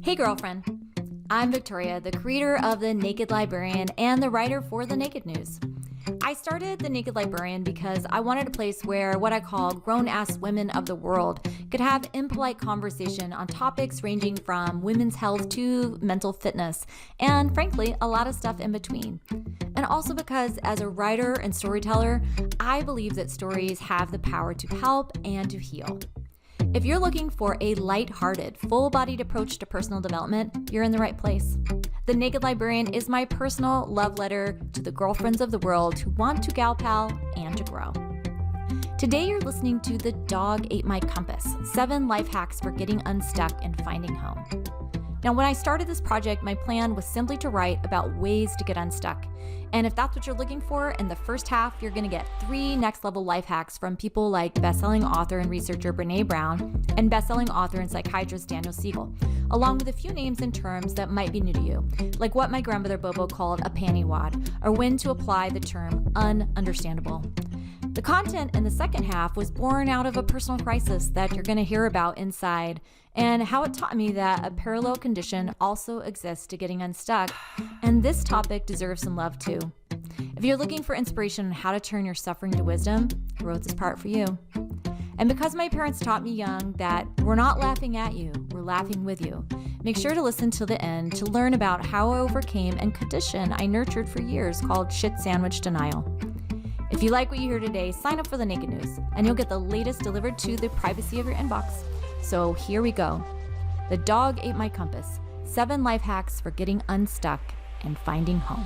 Hey girlfriend, I'm Victoria, the creator of The Naked Librarian and the writer for The Naked News. I started The Naked Librarian because I wanted a place where what I call grown-ass women of the world could have impolite conversation on topics ranging from women's health to mental fitness, and frankly, a lot of stuff in between. And also because as a writer and storyteller, I believe that stories have the power to help and to heal. If you're looking for a lighthearted, full-bodied approach to personal development, you're in the right place. The Naked Librarian is my personal love letter to the girlfriends of the world who want to gal pal and to grow. Today you're listening to The Dog Ate My Compass, 7 life hacks for getting unstuck and finding home. Now, when I started this project, my plan was simply to write about ways to get unstuck. And if that's what you're looking for, in the first half, you're gonna get 3 next-level life hacks from people like best-selling author and researcher Brené Brown and best-selling author and psychiatrist Daniel Siegel, along with a few names and terms that might be new to you, like what my grandmother Bobo called a panty wad, or when to apply the term ununderstandable. The content in the second half was born out of a personal crisis that you're going to hear about inside, and how it taught me that a parallel condition also exists to getting unstuck, and this topic deserves some love too. If you're looking for inspiration on how to turn your suffering to wisdom, I wrote this part for you. And because my parents taught me young that we're not laughing at you, we're laughing with you, make sure to listen till the end to learn about how I overcame a condition I nurtured for years called shit sandwich denial. If you like what you hear today, sign up for The Naked News, and you'll get the latest delivered to the privacy of your inbox. So here we go. The Dog Ate My Compass, 7 life hacks for getting unstuck and finding home.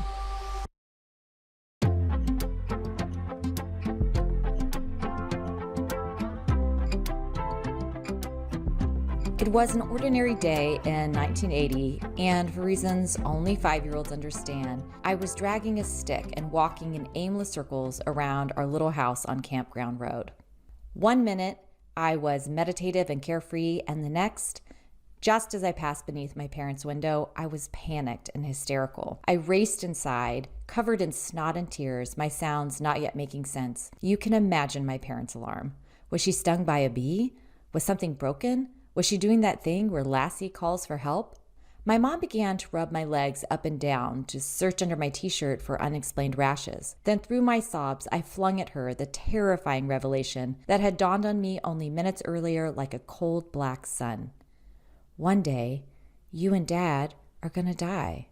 It was an ordinary day in 1980, and for reasons only 5-year-olds understand, I was dragging a stick and walking in aimless circles around our little house on Campground Road. 1 minute, I was meditative and carefree, and the next, just as I passed beneath my parents' window, I was panicked and hysterical. I raced inside, covered in snot and tears, my sounds not yet making sense. You can imagine my parents' alarm. Was she stung by a bee? Was something broken? Was she doing that thing where Lassie calls for help? My mom began to rub my legs up and down, to search under my t-shirt for unexplained rashes. Then through my sobs, I flung at her the terrifying revelation that had dawned on me only minutes earlier like a cold black sun. One day, you and Dad are gonna die.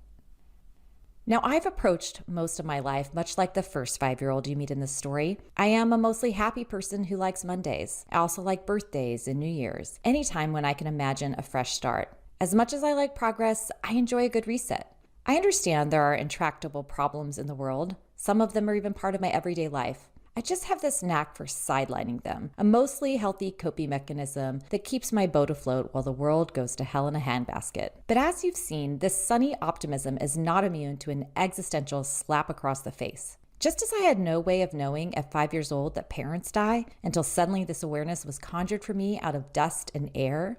Now, I've approached most of my life much like the first 5-year-old you meet in this story. I am a mostly happy person who likes Mondays. I also like birthdays and New Year's, anytime when I can imagine a fresh start. As much as I like progress, I enjoy a good reset. I understand there are intractable problems in the world. Some of them are even part of my everyday life. I just have this knack for sidelining them, a mostly healthy coping mechanism that keeps my boat afloat while the world goes to hell in a handbasket. But as you've seen, this sunny optimism is not immune to an existential slap across the face. Just as I had no way of knowing at 5 years old that parents die, until suddenly this awareness was conjured for me out of dust and air,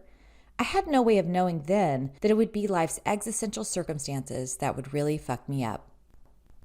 I had no way of knowing then that it would be life's existential circumstances that would really fuck me up.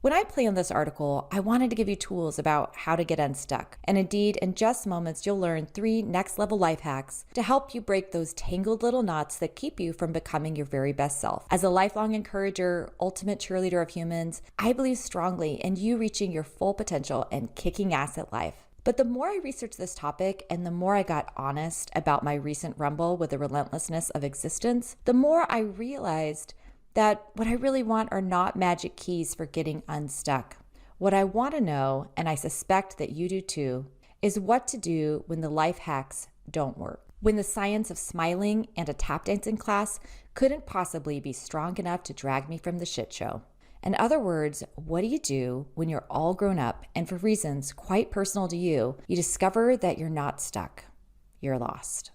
When I planned this article, I wanted to give you tools about how to get unstuck. And indeed, in just moments, you'll learn 3 next-level life hacks to help you break those tangled little knots that keep you from becoming your very best self. As a lifelong encourager, ultimate cheerleader of humans, I believe strongly in you reaching your full potential and kicking ass at life. But the more I researched this topic and the more I got honest about my recent rumble with the relentlessness of existence, the more I realized that what I really want are not magic keys for getting unstuck. What I want to know, and I suspect that you do too, is what to do when the life hacks don't work. When the science of smiling and a tap dancing class couldn't possibly be strong enough to drag me from the shit show. In other words, what do you do when you're all grown up and for reasons quite personal to you, you discover that you're not stuck, you're lost?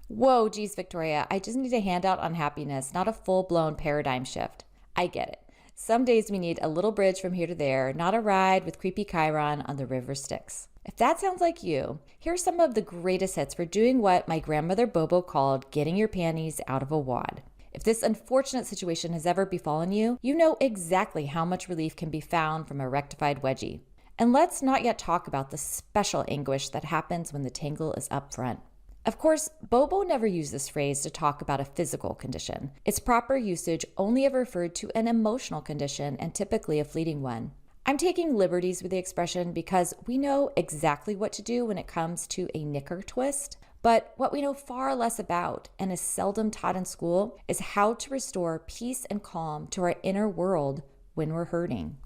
Whoa, geez, Victoria, I just need a handout on happiness, not a full-blown paradigm shift. I get it. Some days we need a little bridge from here to there, not a ride with creepy Chiron on the river Styx. If that sounds like you, here's some of the greatest hits for doing what my grandmother Bobo called getting your panties out of a wad. If this unfortunate situation has ever befallen you, you know exactly how much relief can be found from a rectified wedgie. And let's not yet talk about the special anguish that happens when the tangle is up front. Of course, Bobo never used this phrase to talk about a physical condition. Its proper usage only ever referred to an emotional condition, and typically a fleeting one. I'm taking liberties with the expression because we know exactly what to do when it comes to a knicker twist, but what we know far less about and is seldom taught in school is how to restore peace and calm to our inner world when we're hurting.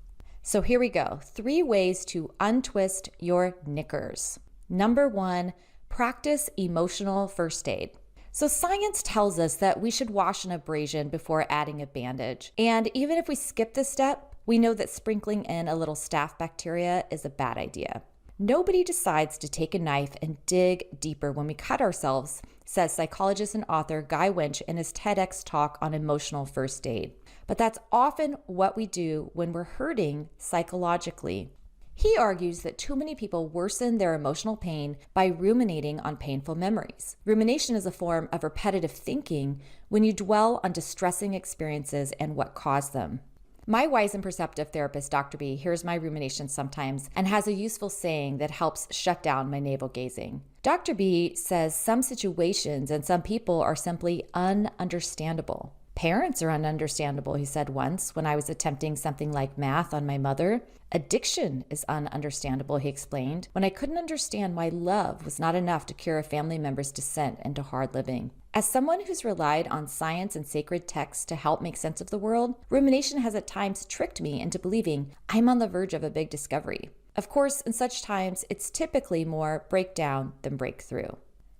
So here we go, 3 ways to untwist your knickers. Number 1, practice emotional first aid. So science tells us that we should wash an abrasion before adding a bandage. And even if we skip this step, we know that sprinkling in a little staph bacteria is a bad idea. Nobody decides to take a knife and dig deeper when we cut ourselves, says psychologist and author Guy Winch in his TEDx talk on emotional first aid. But that's often what we do when we're hurting psychologically. He argues that too many people worsen their emotional pain by ruminating on painful memories. Rumination is a form of repetitive thinking when you dwell on distressing experiences and what caused them. My wise and perceptive therapist, Dr. B, hears my ruminations sometimes and has a useful saying that helps shut down my navel gazing. Dr. B says some situations and some people are simply ununderstandable. Parents are ununderstandable, he said once when I was attempting something like math on my mother. Addiction is ununderstandable, he explained, when I couldn't understand why love was not enough to cure a family member's descent into hard living. As someone who's relied on science and sacred texts to help make sense of the world, rumination has at times tricked me into believing I'm on the verge of a big discovery. Of course, in such times, it's typically more breakdown than breakthrough.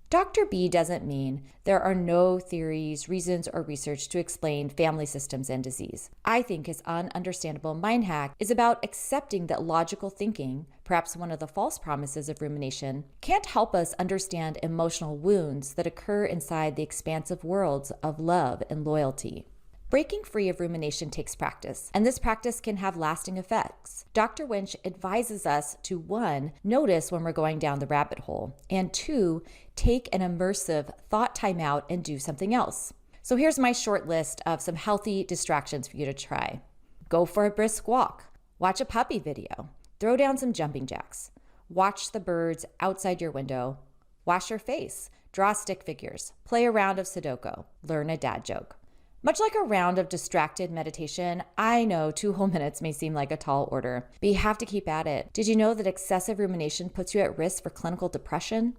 Dr. B doesn't mean there are no theories, reasons, or research to explain family systems and disease. I think his ununderstandable mind hack is about accepting that logical thinking, perhaps one of the false promises of rumination, can't help us understand emotional wounds that occur inside the expansive worlds of love and loyalty. Breaking free of rumination takes practice, and this practice can have lasting effects. Dr. Winch advises us to 1, notice when we're going down the rabbit hole, and 2, take an immersive thought time out and do something else. So here's my short list of some healthy distractions for you to try. Go for a brisk walk, watch a puppy video, throw down some jumping jacks, watch the birds outside your window, wash your face, draw stick figures, play a round of Sudoku, learn a dad joke. Much like a round of distracted meditation, I know 2 whole minutes may seem like a tall order, but you have to keep at it. Did you know that excessive rumination puts you at risk for clinical depression?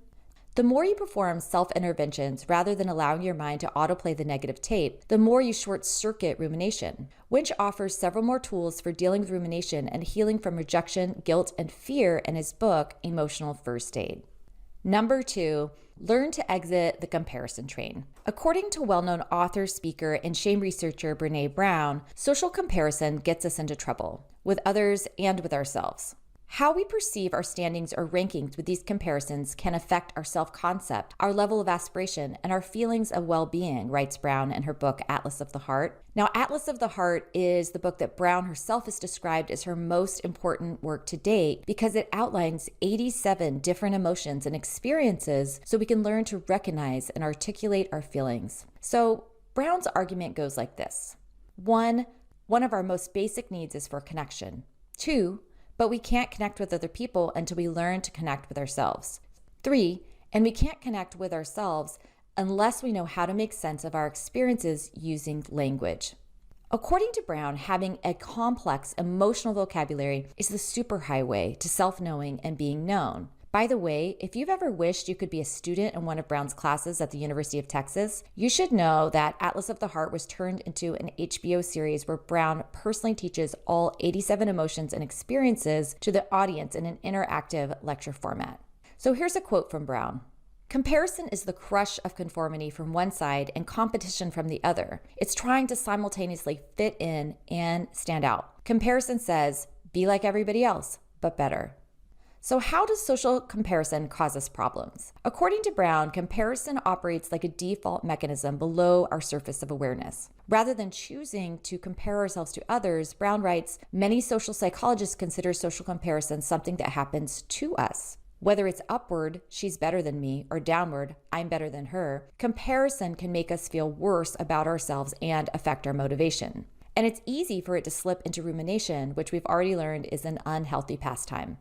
The more you perform self-interventions rather than allowing your mind to autoplay the negative tape, the more you short-circuit rumination. Winch offers several more tools for dealing with rumination and healing from rejection, guilt, and fear in his book, Emotional First Aid. Number 2, learn to exit the comparison train. According to well-known author, speaker, and shame researcher Brené Brown, social comparison gets us into trouble with others and with ourselves. How we perceive our standings or rankings with these comparisons can affect our self-concept, our level of aspiration, and our feelings of well-being, writes Brown in her book, Atlas of the Heart. Now, Atlas of the Heart is the book that Brown herself has described as her most important work to date because it outlines 87 different emotions and experiences so we can learn to recognize and articulate our feelings. So, Brown's argument goes like this. 1, one of our most basic needs is for connection. 2, but we can't connect with other people until we learn to connect with ourselves. 3, and we can't connect with ourselves unless we know how to make sense of our experiences using language. According to Brown, having a complex emotional vocabulary is the superhighway to self-knowing and being known. By the way, if you've ever wished you could be a student in one of Brown's classes at the University of Texas, you should know that Atlas of the Heart was turned into an HBO series where Brown personally teaches all 87 emotions and experiences to the audience in an interactive lecture format. So here's a quote from Brown. Comparison is the crush of conformity from one side and competition from the other. It's trying to simultaneously fit in and stand out. Comparison says, be like everybody else, but better. So how does social comparison cause us problems? According to Brown, comparison operates like a default mechanism below our surface of awareness. Rather than choosing to compare ourselves to others, Brown writes, many social psychologists consider social comparison something that happens to us. Whether it's upward, she's better than me, or downward, I'm better than her, comparison can make us feel worse about ourselves and affect our motivation. And it's easy for it to slip into rumination, which we've already learned is an unhealthy pastime.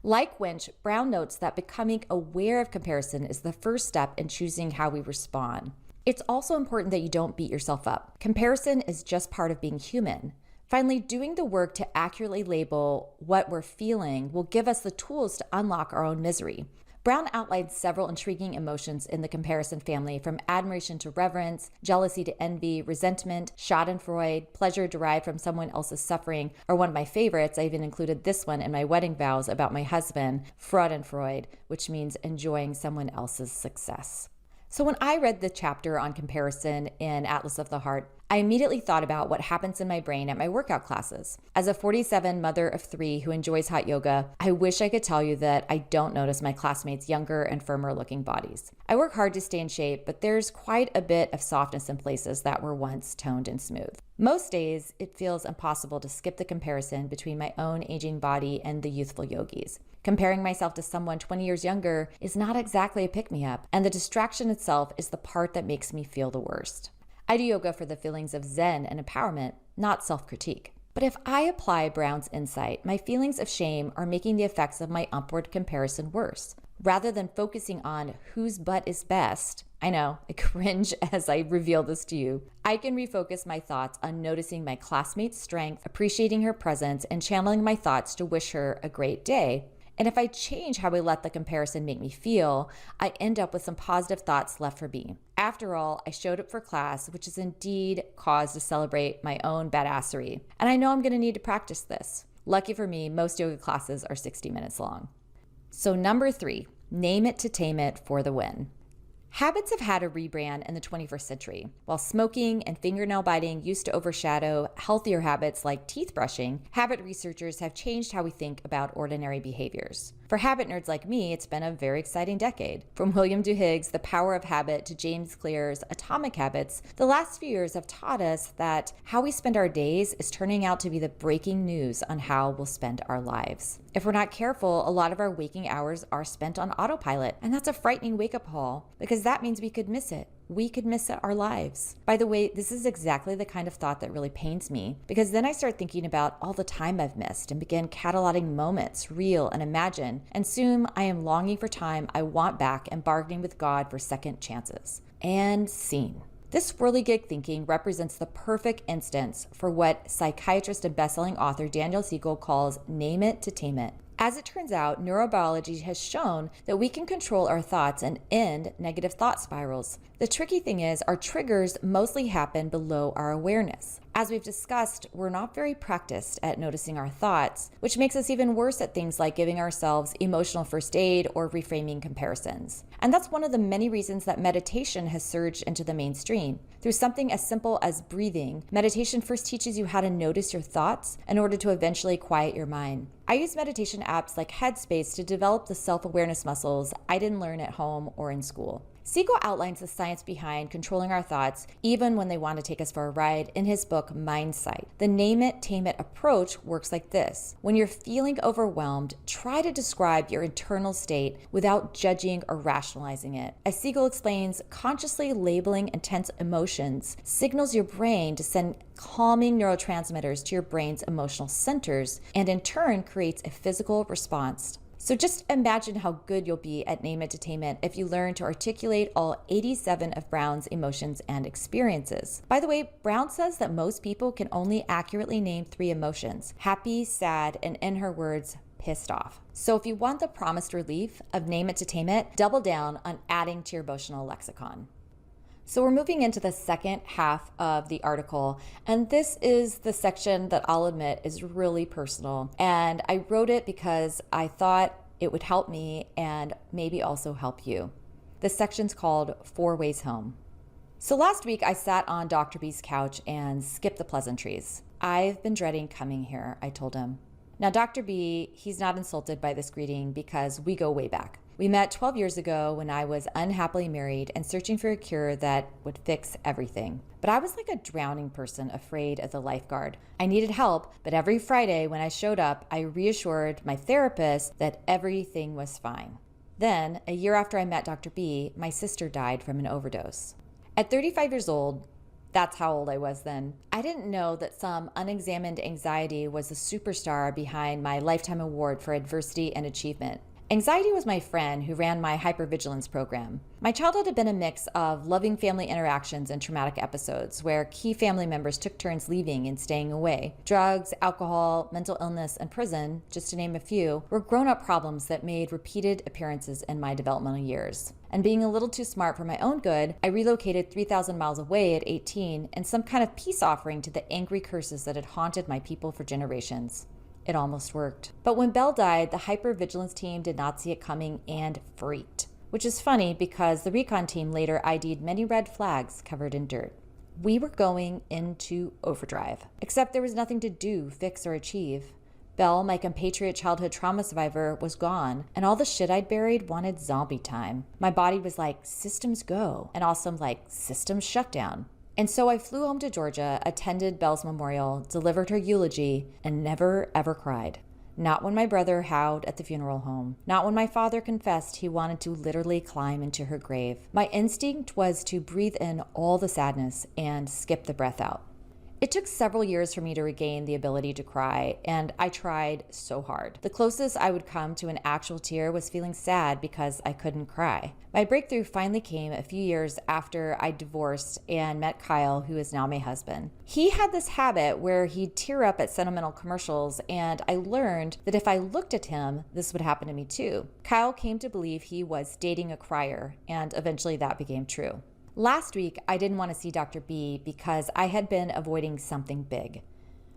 Like Winch, Brown notes that becoming aware of comparison is the first step in choosing how we respond. It's also important that you don't beat yourself up. Comparison is just part of being human. Finally, doing the work to accurately label what we're feeling will give us the tools to unlock our own misery. Brown outlines several intriguing emotions in the comparison family, from admiration to reverence, jealousy to envy, resentment, schadenfreude, pleasure derived from someone else's suffering, or one of my favorites, I even included this one in my wedding vows about my husband, freudenfreude, which means enjoying someone else's success. So when I read the chapter on comparison in Atlas of the Heart, I immediately thought about what happens in my brain at my workout classes. As a 47 mother of 3 who enjoys hot yoga, I wish I could tell you that I don't notice my classmates' younger and firmer looking bodies. I work hard to stay in shape, but there's quite a bit of softness in places that were once toned and smooth. Most days, it feels impossible to skip the comparison between my own aging body and the youthful yogis. Comparing myself to someone 20 years younger is not exactly a pick-me-up, and the distraction itself is the part that makes me feel the worst. I do yoga for the feelings of zen and empowerment, not self-critique. But if I apply Brown's insight, my feelings of shame are making the effects of my upward comparison worse. Rather than focusing on whose butt is best, I know, I cringe as I reveal this to you, I can refocus my thoughts on noticing my classmate's strength, appreciating her presence, and channeling my thoughts to wish her a great day. And if I change how I let the comparison make me feel, I end up with some positive thoughts left for me. After all, I showed up for class, which is indeed cause to celebrate my own badassery. And I know I'm going to need to practice this. Lucky for me, most yoga classes are 60 minutes long. So number 3, name it to tame it for the win. Habits have had a rebrand in the 21st century. While smoking and fingernail biting used to overshadow healthier habits like teeth brushing, habit researchers have changed how we think about ordinary behaviors. For habit nerds like me, it's been a very exciting decade. From William Duhigg's The Power of Habit to James Clear's Atomic Habits, the last few years have taught us that how we spend our days is turning out to be the breaking news on how we'll spend our lives. If we're not careful, a lot of our waking hours are spent on autopilot, and that's a frightening wake-up call because that means we could miss it. We could miss our lives. By the way, this is exactly the kind of thought that really pains me, because then I start thinking about all the time I've missed and begin cataloging moments, real and imagined, and soon I am longing for time I want back and bargaining with God for second chances. And scene. This whirligig thinking represents the perfect instance for what psychiatrist and bestselling author Daniel Siegel calls name it to tame it. As it turns out, neurobiology has shown that we can control our thoughts and end negative thought spirals. The tricky thing is, our triggers mostly happen below our awareness. As we've discussed, we're not very practiced at noticing our thoughts, which makes us even worse at things like giving ourselves emotional first aid or reframing comparisons. And that's one of the many reasons that meditation has surged into the mainstream. Through something as simple as breathing, meditation first teaches you how to notice your thoughts in order to eventually quiet your mind. I use meditation apps like Headspace to develop the self-awareness muscles I didn't learn at home or in school. Siegel outlines the science behind controlling our thoughts, even when they want to take us for a ride, in his book, Mindsight. The name it, tame it approach works like this. When you're feeling overwhelmed, try to describe your internal state without judging or rationalizing it. As Siegel explains, consciously labeling intense emotions signals your brain to send calming neurotransmitters to your brain's emotional centers, and in turn creates a physical response. So just imagine how good you'll be at Name It to Tame It if you learn to articulate all 87 of Brown's emotions and experiences. By the way, Brown says that most people can only accurately name 3 emotions: happy, sad, and in her words, pissed off. So if you want the promised relief of Name It to Tame It, double down on adding to your emotional lexicon. So we're moving into the second half of the article, and this is the section that I'll admit is really personal. And I wrote it because I thought it would help me and maybe also help you. This section's called 4 Ways Home. So last week I sat on Dr. B's couch and skipped the pleasantries. I've been dreading coming here, I told him. Now Dr. B, he's not insulted by this greeting because we go way back. We met 12 years ago when I was unhappily married and searching for a cure that would fix everything. But I was like a drowning person afraid of the lifeguard. I needed help, but every Friday when I showed up, I reassured my therapist that everything was fine. Then, a year after I met Dr. B, my sister died from an overdose. At 35 years old, That's how old I was then. I didn't know that some unexamined anxiety was the superstar behind my Lifetime Award for Adversity and Achievement. Anxiety was my friend who ran my hypervigilance program. My childhood had been a mix of loving family interactions and traumatic episodes where key family members took turns leaving and staying away. Drugs, alcohol, mental illness, and prison, just to name a few, were grown-up problems that made repeated appearances in my developmental years. And being a little too smart for my own good, I relocated 3,000 miles away at 18 in some kind of peace offering to the angry curses that had haunted my people for generations. It almost worked. But when Belle died, the hypervigilance team did not see it coming and freaked. Which is funny because the recon team later ID'd many red flags covered in dirt. We were going into overdrive. Except there was nothing to do, fix, or achieve. Belle, my compatriot childhood trauma survivor, was gone, and all the shit I'd buried wanted zombie time. My body was like, systems go, and also like, systems shut down. And so I flew home to Georgia, attended Belle's memorial, delivered her eulogy, and never ever cried. Not when my brother howled at the funeral home. Not when my father confessed he wanted to literally climb into her grave. My instinct was to breathe in all the sadness and skip the breath out. It took several years for me to regain the ability to cry, and I tried so hard. The closest I would come to an actual tear was feeling sad because I couldn't cry. My breakthrough finally came a few years after I divorced and met Kyle, who is now my husband. He had this habit where he'd tear up at sentimental commercials, and I learned that if I looked at him, this would happen to me too. Kyle came to believe he was dating a crier, and eventually that became true. Last week, I didn't want to see Dr. B because I had been avoiding something big.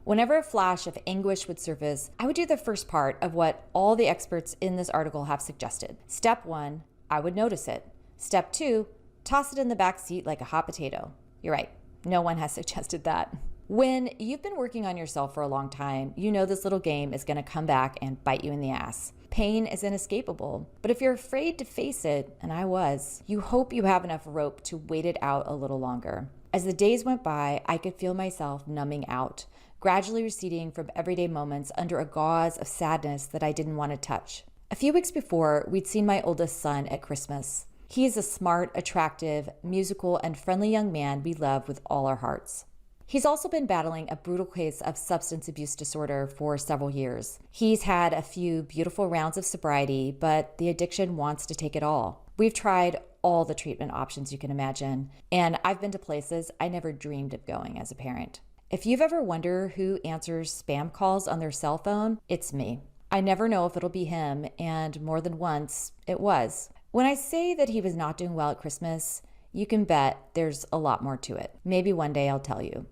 Whenever a flash of anguish would surface, I would do the first part of what all the experts in this article have suggested. Step 1, I would notice it. Step 2, toss it in the back seat like a hot potato. You're right, no one has suggested that. When you've been working on yourself for a long time, you know this little game is going to come back and bite you in the ass. Pain is inescapable, but if you're afraid to face it, and I was, you hope you have enough rope to wait it out a little longer. As the days went by, I could feel myself numbing out, gradually receding from everyday moments under a gauze of sadness that I didn't want to touch. A few weeks before, we'd seen my oldest son at Christmas. He is a smart, attractive, musical, and friendly young man we love with all our hearts. He's also been battling a brutal case of substance abuse disorder for several years. He's had a few beautiful rounds of sobriety, but the addiction wants to take it all. We've tried all the treatment options you can imagine, and I've been to places I never dreamed of going as a parent. If you've ever wondered who answers spam calls on their cell phone, it's me. I never know if it'll be him, and more than once, it was. When I say that he was not doing well at Christmas, you can bet there's a lot more to it. Maybe one day I'll tell you.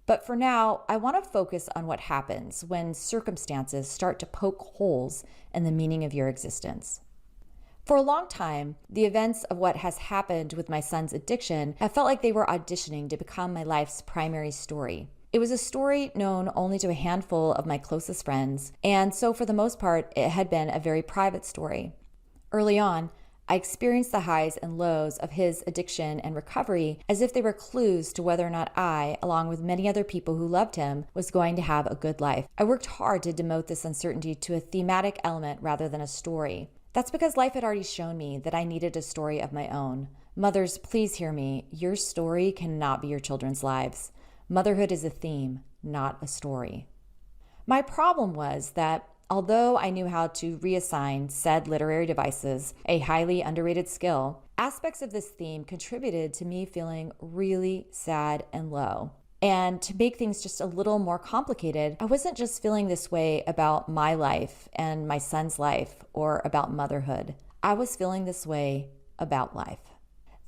But for now, I want to focus on what happens when circumstances start to poke holes in the meaning of your existence. For a long time, the events of what has happened with my son's addiction have felt like they were auditioning to become my life's primary story. It was a story known only to a handful of my closest friends, and so for the most part, it had been a very private story. Early on, I experienced the highs and lows of his addiction and recovery as if they were clues to whether or not I, along with many other people who loved him, was going to have a good life. I worked hard to demote this uncertainty to a thematic element rather than a story. That's because life had already shown me that I needed a story of my own. Mothers, please hear me. Your story cannot be your children's lives. Motherhood is a theme, not a story. My problem was that although I knew how to reassign said literary devices, a highly underrated skill, aspects of this theme contributed to me feeling really sad and low. And to make things just a little more complicated, I wasn't just feeling this way about my life and my son's life or about motherhood. I was feeling this way about life.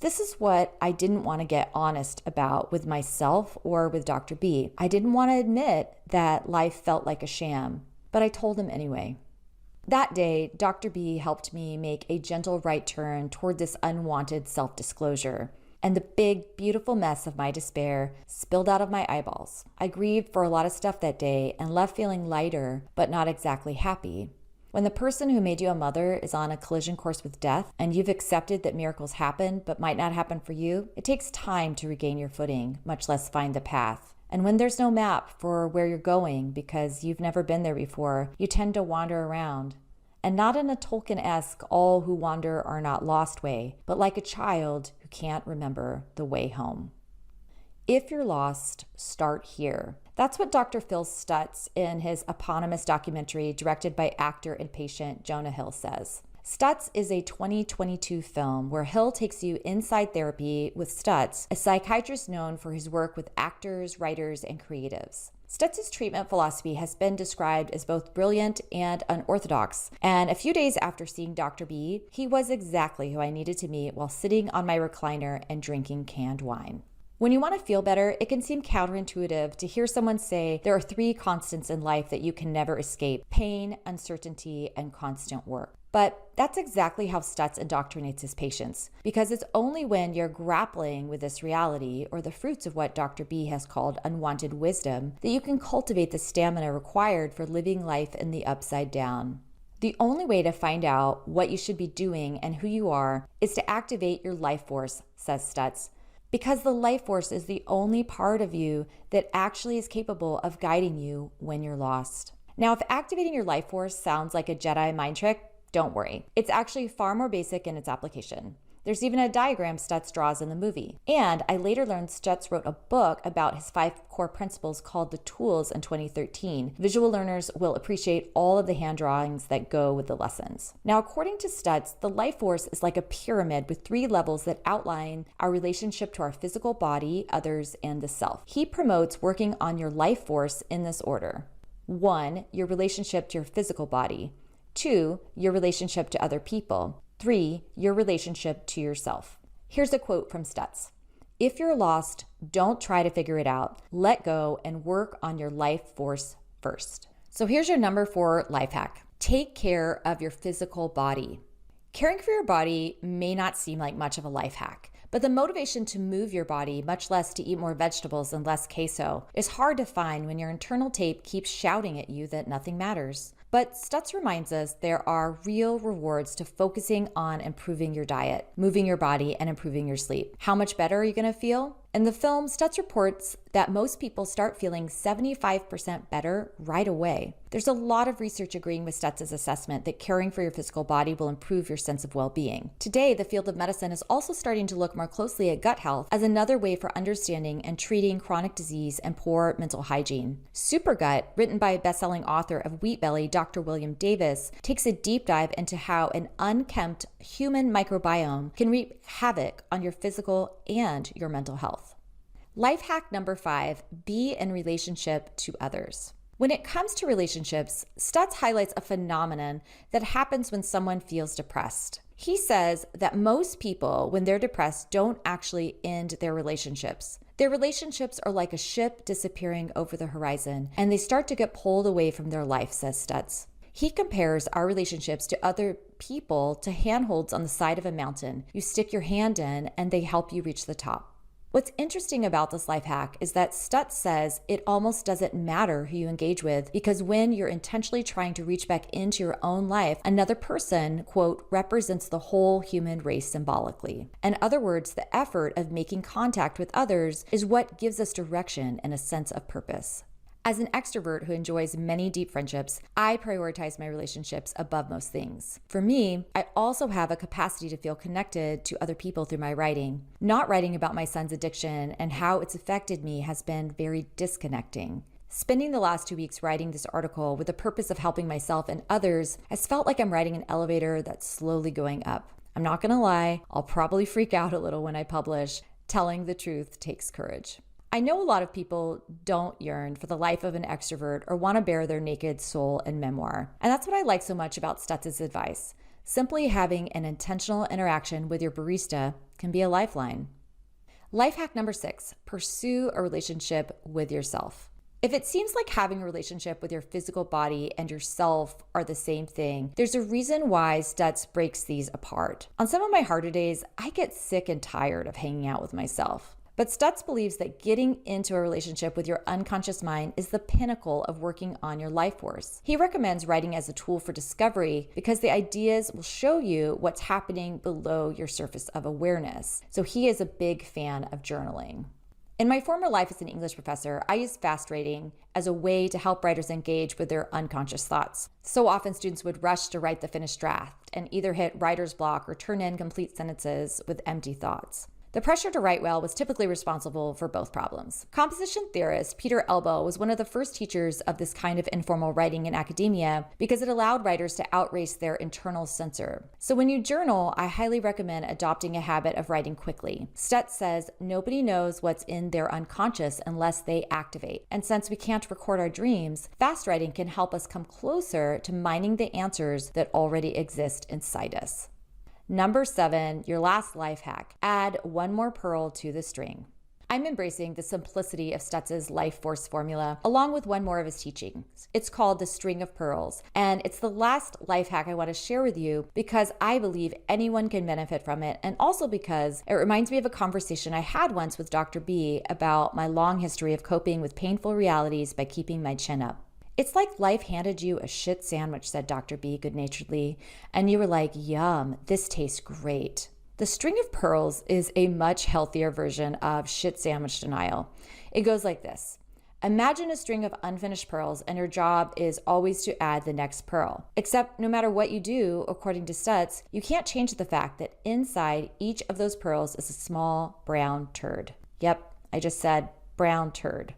This is what I didn't want to get honest about with myself or with Dr. B. I didn't want to admit that life felt like a sham, but I told him anyway. That day, Dr. B helped me make a gentle right turn toward this unwanted self-disclosure, and the big, beautiful mess of my despair spilled out of my eyeballs. I grieved for a lot of stuff that day and left feeling lighter, but not exactly happy. When the person who made you a mother is on a collision course with death, and you've accepted that miracles happen but might not happen for you, it takes time to regain your footing, much less find the path. And when there's no map for where you're going because you've never been there before, you tend to wander around. And not in a Tolkien-esque all who wander are not lost way, but like a child who can't remember the way home. If you're lost, start here. That's what Dr. Phil Stutz in his eponymous documentary directed by actor and patient Jonah Hill says. Stutz is a 2022 film where Hill takes you inside therapy with Stutz, a psychiatrist known for his work with actors, writers, and creatives. Stutz's treatment philosophy has been described as both brilliant and unorthodox, and a few days after seeing Dr. B, he was exactly who I needed to meet while sitting on my recliner and drinking canned wine. When you want to feel better, it can seem counterintuitive to hear someone say there are 3 constants in life that you can never escape: pain, uncertainty, and constant work. But that's exactly how Stutz indoctrinates his patients, because it's only when you're grappling with this reality, or the fruits of what Dr. B has called unwanted wisdom, that you can cultivate the stamina required for living life in the upside down. The only way to find out what you should be doing and who you are is to activate your life force, says Stutz, because the life force is the only part of you that actually is capable of guiding you when you're lost. Now, if activating your life force sounds like a Jedi mind trick, don't worry. It's actually far more basic in its application. There's even a diagram Stutz draws in the movie. And I later learned Stutz wrote a book about his 5 core principles called The Tools in 2013. Visual learners will appreciate all of the hand drawings that go with the lessons. Now, according to Stutz, the life force is like a pyramid with 3 levels that outline our relationship to our physical body, others, and the self. He promotes working on your life force in this order. 1, your relationship to your physical body. 2, your relationship to other people. 3, your relationship to yourself. Here's a quote from Stutz. If you're lost, don't try to figure it out. Let go and work on your life force first. So here's your number 4 life hack. Take care of your physical body. Caring for your body may not seem like much of a life hack, but the motivation to move your body, much less to eat more vegetables and less queso, is hard to find when your internal tape keeps shouting at you that nothing matters. But Stutz reminds us there are real rewards to focusing on improving your diet, moving your body, and improving your sleep. How much better are you going to feel? In the film, Stutz reports that most people start feeling 75% better right away. There's a lot of research agreeing with Stutz's assessment that caring for your physical body will improve your sense of well-being. Today, the field of medicine is also starting to look more closely at gut health as another way for understanding and treating chronic disease and poor mental hygiene. Supergut, written by best-selling author of Wheat Belly, Dr. William Davis, takes a deep dive into how an unkempt human microbiome can wreak havoc on your physical and your mental health. Life hack number 5, be in relationship to others. When it comes to relationships, Stutz highlights a phenomenon that happens when someone feels depressed. He says that most people, when they're depressed, don't actually end their relationships. Their relationships are like a ship disappearing over the horizon, and they start to get pulled away from their life, says Stutz. He compares our relationships to other people to handholds on the side of a mountain. You stick your hand in, and they help you reach the top. What's interesting about this life hack is that Stutz says it almost doesn't matter who you engage with, because when you're intentionally trying to reach back into your own life, another person, quote, represents the whole human race symbolically. In other words, the effort of making contact with others is what gives us direction and a sense of purpose. As an extrovert who enjoys many deep friendships, I prioritize my relationships above most things. For me, I also have a capacity to feel connected to other people through my writing. Not writing about my son's addiction and how it's affected me has been very disconnecting. Spending the last 2 weeks writing this article with the purpose of helping myself and others has felt like I'm riding an elevator that's slowly going up. I'm not gonna lie, I'll probably freak out a little when I publish. Telling the truth takes courage. I know a lot of people don't yearn for the life of an extrovert or want to bare their naked soul in memoir. And that's what I like so much about Stutz's advice. Simply having an intentional interaction with your barista can be a lifeline. Life hack number 6, pursue a relationship with yourself. If it seems like having a relationship with your physical body and yourself are the same thing, there's a reason why Stutz breaks these apart. On some of my harder days, I get sick and tired of hanging out with myself. But Stutz believes that getting into a relationship with your unconscious mind is the pinnacle of working on your life force. He recommends writing as a tool for discovery because the ideas will show you what's happening below your surface of awareness. So he is a big fan of journaling. In my former life as an English professor, I used fast rating as a way to help writers engage with their unconscious thoughts. So often students would rush to write the finished draft and either hit writer's block or turn in complete sentences with empty thoughts. The pressure to write well was typically responsible for both problems. Composition theorist Peter Elbow was one of the first teachers of this kind of informal writing in academia because it allowed writers to outrace their internal censor. So when you journal, I highly recommend adopting a habit of writing quickly. Stutz says nobody knows what's in their unconscious unless they activate. And since we can't record our dreams, fast writing can help us come closer to mining the answers that already exist inside us. Number 7, your last life hack. Add one more pearl to the string. I'm embracing the simplicity of Stutz's life force formula, along with one more of his teachings. It's called the string of pearls, and it's the last life hack I want to share with you because I believe anyone can benefit from it, and also because it reminds me of a conversation I had once with Dr. B about my long history of coping with painful realities by keeping my chin up. It's like life handed you a shit sandwich, said Dr. B good-naturedly, and you were like, yum, this tastes great. The string of pearls is a much healthier version of shit sandwich denial. It goes like this. Imagine a string of unfinished pearls and your job is always to add the next pearl. Except no matter what you do, according to Stutz, you can't change the fact that inside each of those pearls is a small brown turd. Yep, I just said brown turd.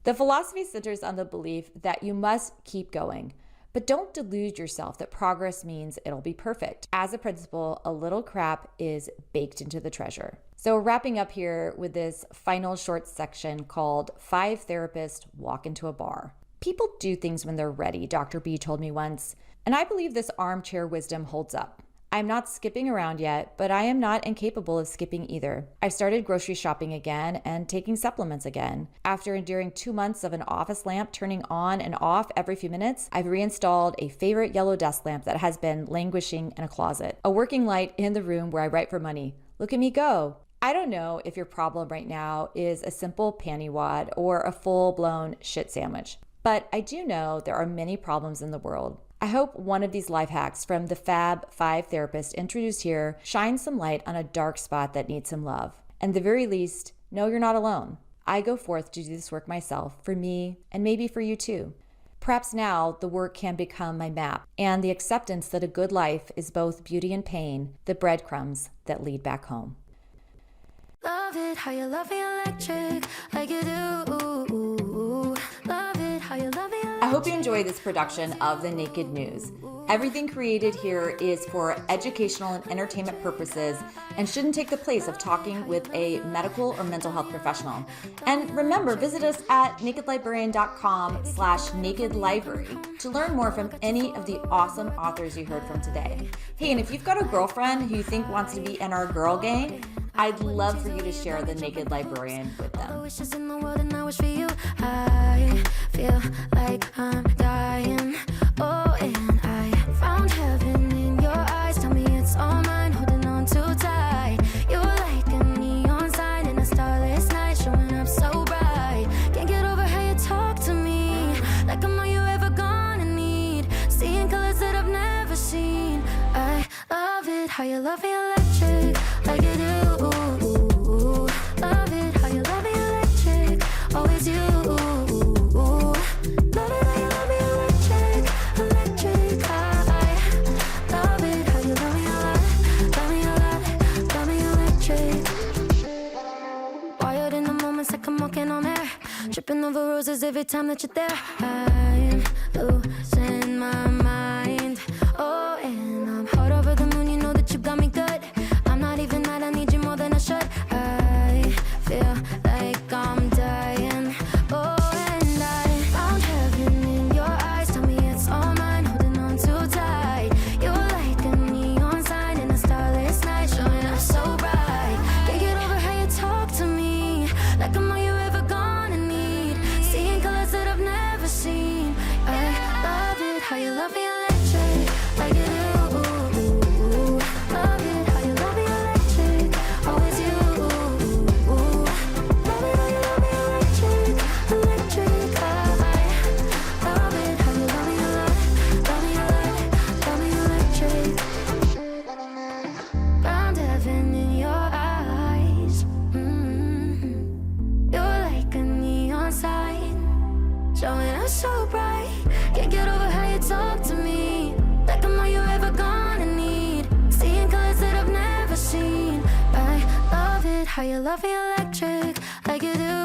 The philosophy centers on the belief that you must keep going, but don't delude yourself that progress means it'll be perfect. As a principle, a little crap is baked into the treasure. So we're wrapping up here with this final short section called 5 Therapists Walk into a Bar. People do things when they're ready, Dr. B told me once, and I believe this armchair wisdom holds up. I'm not skipping around yet, but I am not incapable of skipping either. I started grocery shopping again and taking supplements again. After enduring 2 months of an office lamp turning on and off every few minutes, I've reinstalled a favorite yellow desk lamp that has been languishing in a closet. A working light in the room where I write for money. Look at me go. I don't know if your problem right now is a simple panty wad or a full-blown shit sandwich, but I do know there are many problems in the world. I hope one of these life hacks from the Fab 5 therapists introduced here shines some light on a dark spot that needs some love. And at the very least, know you're not alone. I go forth to do this work myself, for me, and maybe for you too. Perhaps now the work can become my map, and the acceptance that a good life is both beauty and pain, the breadcrumbs that lead back home. Love it how you love me electric, like you do. Love it how you love me electric. I hope you enjoy this production of The Naked News. Everything created here is for educational and entertainment purposes and shouldn't take the place of talking with a medical or mental health professional. And remember, visit us at nakedlibrarian.com/nakedlibrary to learn more from any of the awesome authors you heard from today. Hey, and if you've got a girlfriend who you think wants to be in our girl gang, I'd love for you to share The Naked Librarian with them. Wishes in the world and I wish for you. I feel like I'm dying. Oh, and I found heaven in your eyes. Tell me it's all mine, holding on too tight. You're like a neon sign in a starless night, showing up so bright. Can't get over how you talk to me, like I'm all you ever gonna need. Seeing colors that I've never seen. I love it how you love me electric, like you do. Love it how you love me electric, always you. Love it how you love me electric, electric. I love it how you love me a lot, love me a lot, love me electric. Wired in the moments like I'm walking on air, tripping over roses every time that you're there. I'm losing my mind. Oh, and I'm hot over the moon, you know that you got me good. I'm not even mad, I need you more than I should. I feel like I'm dying. Oh, and I found heaven in your eyes. Tell me it's all mine, holding on too tight. You're like a neon sign in a starless night, showing up so bright. Can't get over how you talk to me, like I'm all you ever gonna need. Seeing colors that I've never seen. I love it how you love me electric, like you do. Love it how you love me electric, always you. Love it how you love me electric, electric. I love it how you love me a lot, love me a lot, love me electric. Found heaven in your eyes. You're like a neon sign, showing up so bright. Can't get over how you talk to me, like I'm all you ever gonna need. Seeing colors that I've never seen. I love it How you love me electric, like you do